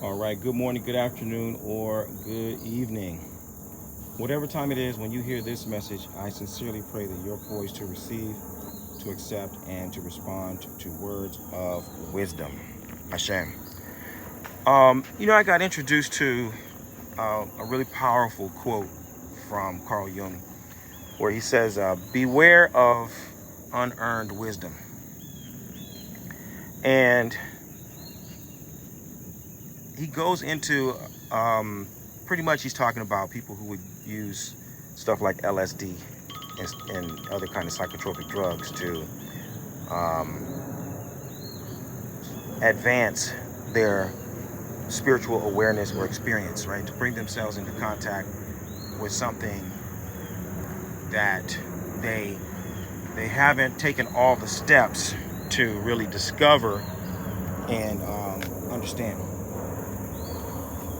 All right, good morning, good afternoon, or good evening. Whatever time it is when you hear this message, I sincerely pray that you're poised to receive, to accept, and to respond to words of wisdom. Hashem. I got introduced to a really powerful quote from Carl Jung where he says, beware of unearned wisdom. And he goes into pretty much he's talking about people who would use stuff like LSD and other kind of psychotropic drugs to advance their spiritual awareness or experience, right? To bring themselves into contact with something that they haven't taken all the steps to really discover and understand.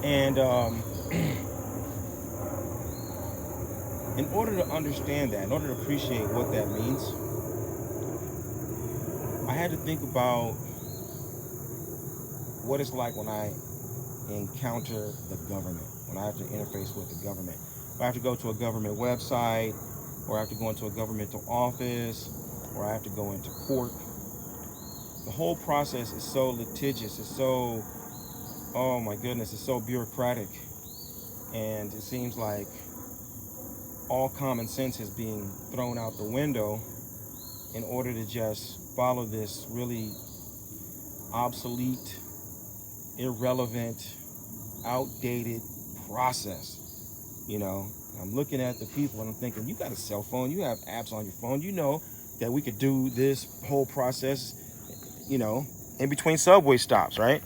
And in order to understand that, in order to appreciate what that means, I had to think about what it's like when I encounter the government, when I have to interface with the government. If I have to go to a government website, or I have to go into a governmental office, or I have to go into court, the whole process is so litigious, it's so, oh my goodness, it's so bureaucratic. And it seems like all common sense is being thrown out the window in order to just follow this really obsolete, irrelevant, outdated process. I'm looking at the people and I'm thinking, you got a cell phone, you have apps on your phone, you know that we could do this whole process, in between subway stops, right?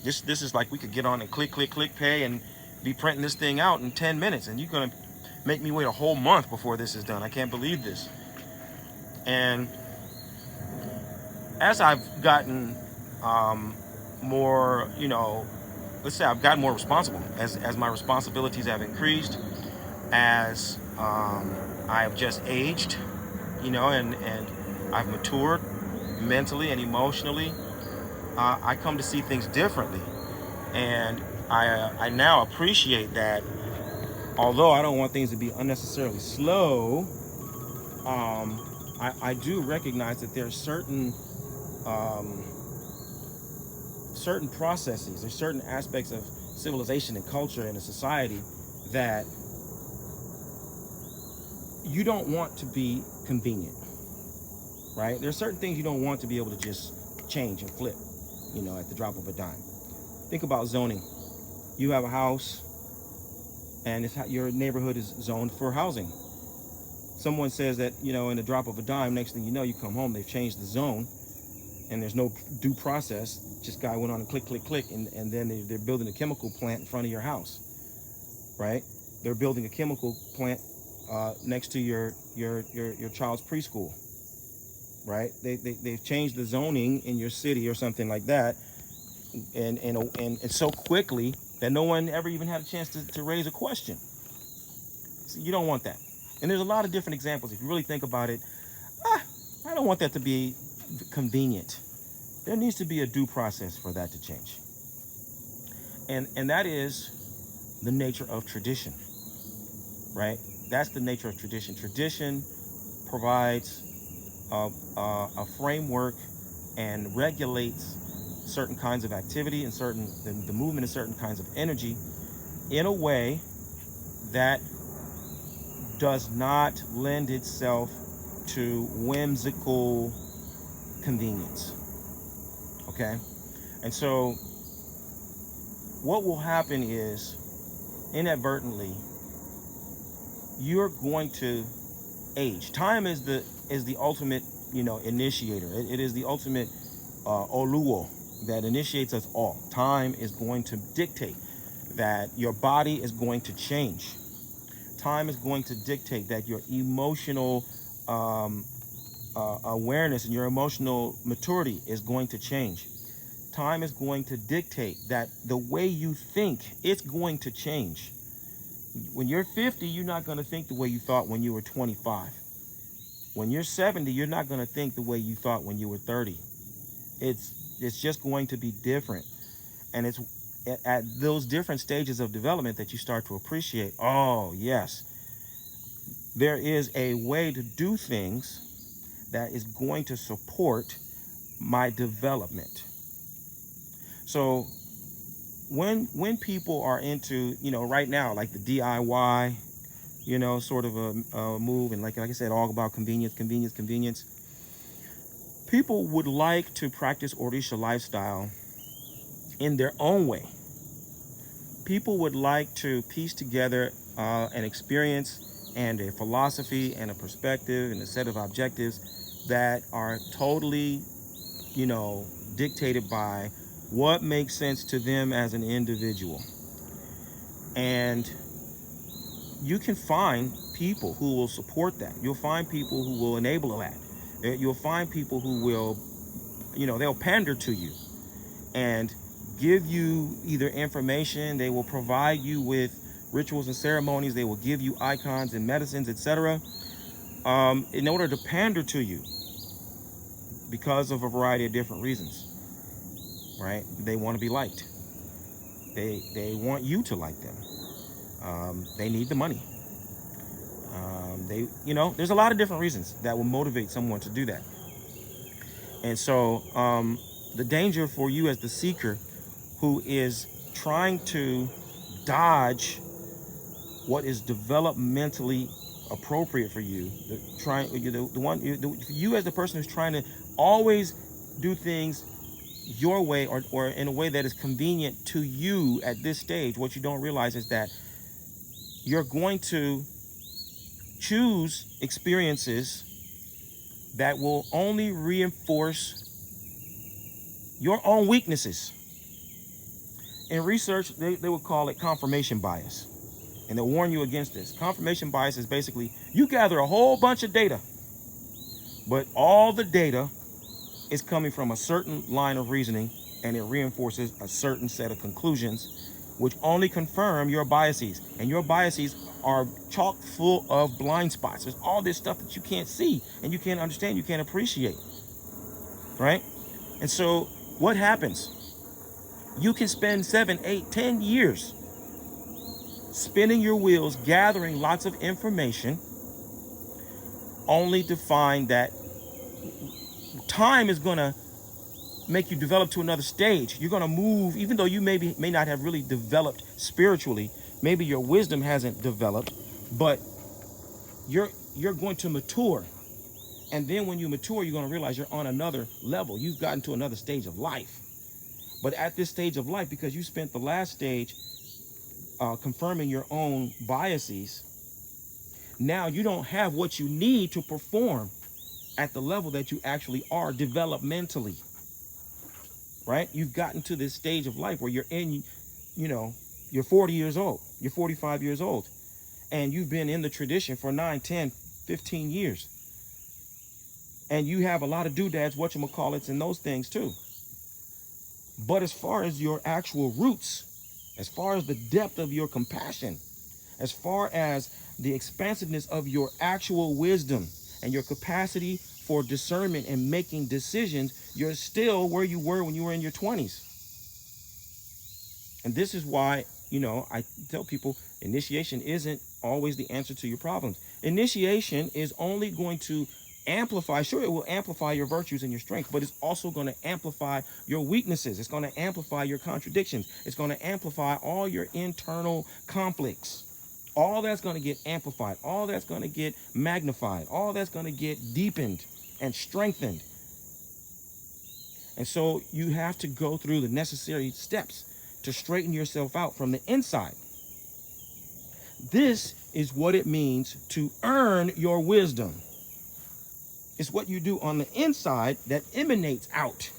This is like we could get on and click, click, click, pay, and be printing this thing out in 10 minutes. And you're going to make me wait a whole month before this is done. I can't believe this. And as I've gotten more, let's say I've gotten more responsible, as my responsibilities have increased, as I've just aged, and I've matured mentally and emotionally, I come to see things differently. And I now appreciate that although I don't want things to be unnecessarily slow, I do recognize that there are certain processes, there's certain aspects of civilization and culture in a society that you don't want to be convenient, right? There are certain things you don't want to be able to just change and flip, at the drop of a dime. Think about zoning. You have a house and your neighborhood is zoned for housing. Someone says that, in the drop of a dime, next thing you know, you come home, they've changed the zone and there's no due process. Just guy went on and click, click, click, and then they're building a chemical plant in front of your house, right? They're building a chemical plant next to your child's preschool, right? They've changed the zoning in your city or something like that, and so quickly that no one ever even had a chance to raise a question. So you don't want that. And there's a lot of different examples. If you really think about it, I don't want that to be convenient. There needs to be a due process for that to change. And that is the nature of tradition, right? That's the nature of tradition. Tradition provides a framework and regulates certain kinds of activity and the movement of certain kinds of energy in a way that does not lend itself to whimsical convenience. Okay? And so what will happen is, inadvertently, you're going to age. Time is the ultimate, initiator. It is the ultimate oluo that initiates us all. Time is going to dictate that your body is going to change. Time is going to dictate that your emotional awareness and your emotional maturity is going to change. Time is going to dictate that the way you think, it's going to change. When you're 50, you're not going to think the way you thought when you were 25. When you're 70, you're not going to think the way you thought when you were 30. It's just going to be different. And at those different stages of development that you start to appreciate, oh, yes, there is a way to do things that is going to support my development. So when people are into, right now, like the DIY, sort of a move, and like I said, all about convenience, people would like to practice Orisha lifestyle in their own way. People would like to piece together an experience and a philosophy and a perspective and a set of objectives that are totally, dictated by what makes sense to them as an individual. And you can find people who will support that. You'll find people who will enable that. You'll find people who will, they'll pander to you and give you either information. They will provide you with rituals and ceremonies. They will give you icons and medicines, etc., in order to pander to you because of a variety of different reasons, right? They want to be liked. They want you to like them. They need the money. There's a lot of different reasons that will motivate someone to do that. And so the danger for you as the seeker who is trying to dodge what is developmentally appropriate for you, you as the person who's trying to always do things your way or in a way that is convenient to you at this stage, what you don't realize is that you're going to choose experiences that will only reinforce your own weaknesses. In research, they would call it confirmation bias. And they'll warn you against this. Confirmation bias is basically you gather a whole bunch of data, but all the data is coming from a certain line of reasoning, and it reinforces a certain set of conclusions, which only confirm your biases. And your biases are chock full of blind spots. There's all this stuff that you can't see and you can't understand, you can't appreciate, right? And so what happens? You can spend 7, 8, 10 years spinning your wheels, gathering lots of information, only to find that time is going to make you develop to another stage. You're going to move, even though you may not have really developed spiritually, maybe your wisdom hasn't developed, but you're going to mature. And then when you mature, you're going to realize you're on another level. You've gotten to another stage of life. But at this stage of life, because you spent the last stage confirming your own biases, now you don't have what you need to perform at the level that you actually are developmentally, right? You've gotten to this stage of life where you're in, you're 40 years old, you're 45 years old, and you've been in the tradition for 9, 10, 15 years. And you have a lot of doodads, whatchamacallits, and those things too. But as far as your actual roots, as far as the depth of your compassion, as far as the expansiveness of your actual wisdom and your capacity for discernment and making decisions, you're still where you were when you were in your 20s. And this is why, I tell people initiation isn't always the answer to your problems. Initiation is only going to amplify, sure, it will amplify your virtues and your strengths, but it's also going to amplify your weaknesses. It's going to amplify your contradictions. It's going to amplify all your internal conflicts. All that's going to get amplified. All that's going to get magnified. All that's going to get deepened and strengthened. And so you have to go through the necessary steps to straighten yourself out from the inside. This is what it means to earn your wisdom. It's what you do on the inside that emanates out.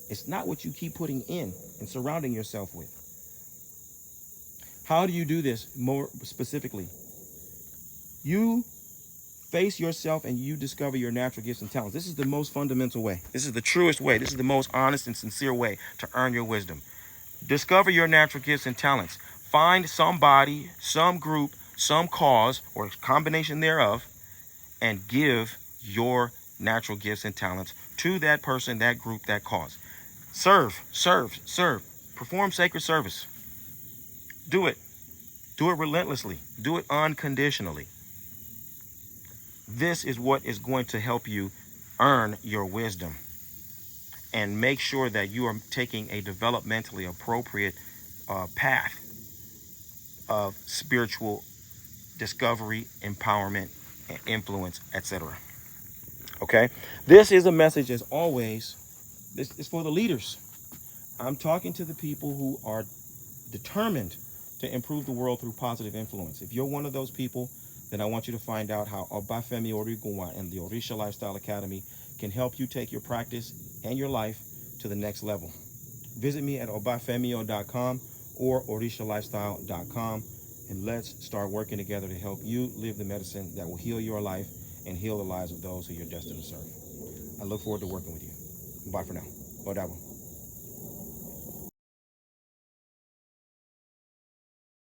It's not what you keep putting in and surrounding yourself with. How do you do this more specifically? You face yourself and you discover your natural gifts and talents. This is the most fundamental way. This is the truest way. This is the most honest and sincere way to earn your wisdom. Discover your natural gifts and talents. Find somebody, some group, some cause, or a combination thereof, and give your natural gifts and talents to that person, that group, that cause. Serve. Perform sacred service. Do it. Do it relentlessly. Do it unconditionally. This is what is going to help you earn your wisdom and make sure that you are taking a developmentally appropriate path of spiritual discovery, empowerment, and influence, etc. Okay? This is a message, as always, this is for the leaders. I'm talking to the people who are determined to improve the world through positive influence. If you're one of those people, then I want you to find out how Obafemi Origunwa and the Orisha Lifestyle Academy can help you take your practice and your life to the next level. Visit me at obafemio.com or orishalifestyle.com, and let's start working together to help you live the medicine that will heal your life and heal the lives of those who you're destined to serve. I look forward to working with you. Bye for now. Odabo.